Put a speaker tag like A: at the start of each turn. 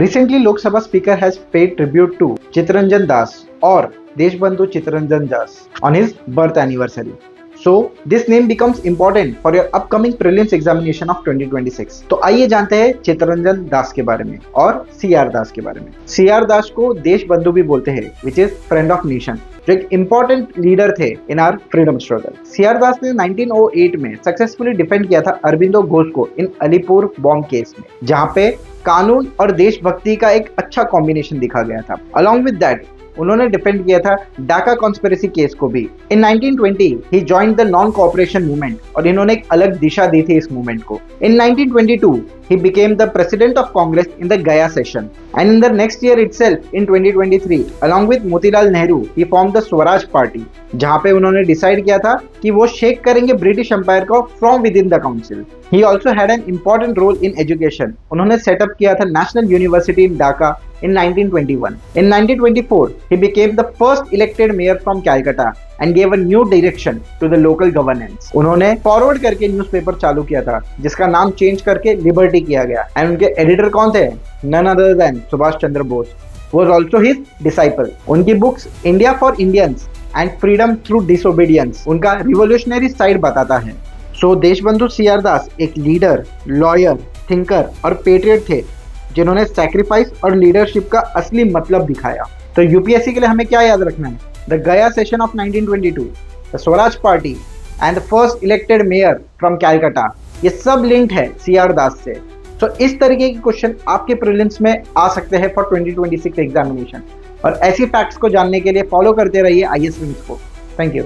A: Recently, Lok Sabha Speaker has paid tribute to Chittaranjan Das or Deshbandhu Chittaranjan Das on his birth anniversary. So, this name becomes important for your upcoming prelims examination of 2026. तो आइए जानते हैं चित्तरंजन दास के बारे में और CR दास के बारे में। सीआर दास को देश बंधु भी बोलते हैं, which is friend of nation, जो एक इंपॉर्टेंट लीडर थे in our freedom struggle. C R Das ने 1908 में सक्सेसफुली डिफेंड किया था अरबिंदो घोष को इन अलीपुर बॉम्ब केस में, जहां पे कानून और देशभक्ति का एक अच्छा कॉम्बिनेशन दिखा गया था। अलॉन्ग विद दैट उन्होंने डिफेंड किया था ढाका कॉन्स्पिरेसी केस को भी। इन 1920 ही joined the non cooperation movement और इन्होंने एक अलग दिशा दी थी इस मूवमेंट को। इन 1922 he became the president of Congress in the Gaya session, and in the next year itself in 2023 along with Motilal Nehru he formed the Swaraj Party, जहां पे उन्होंने डिसाइड किया था कि वो शेक करेंगे ब्रिटिश एम्पायर को from within the council. He also had an important role in education. उन्होंने सेटअप किया था national university in Dhaka in 1921. In 1924, he became the first elected mayor from Calcutta and gave a new direction to the local governance. उन्होंने forward करके newspaper चालू किया था, जिसका नाम चेंज करके लिबर्टी किया गया, एंड उनके एडिटर कौन थे? None other than Subhash Chandra Bose was also his disciple. उनकी books India for Indians and freedom through disobedience उनका रिवोल्यूशनरी साइड बताता है। सो देशबंधु सीआर दास एक लीडर, लॉयर, थिंकर और पेट्रियट थे, जिन्होंने सैक्रिफाइस और लीडरशिप का असली मतलब दिखाया। तो यूपीएससी के लिए हमें क्या याद रखना है? द गया session of 1922, the Swaraj party and the first elected mayor from Calcutta, ये सब लिंक्ड है सीआर दास से। तो इस तरीके के क्वेश्चन आपके प्रीलिम्स में आ सकते हैं फॉर 2026 एग्जामिनेशन। और ऐसी फैक्ट्स को जानने के लिए फॉलो करते रहिए आईएएस विंग्स को। Thank you.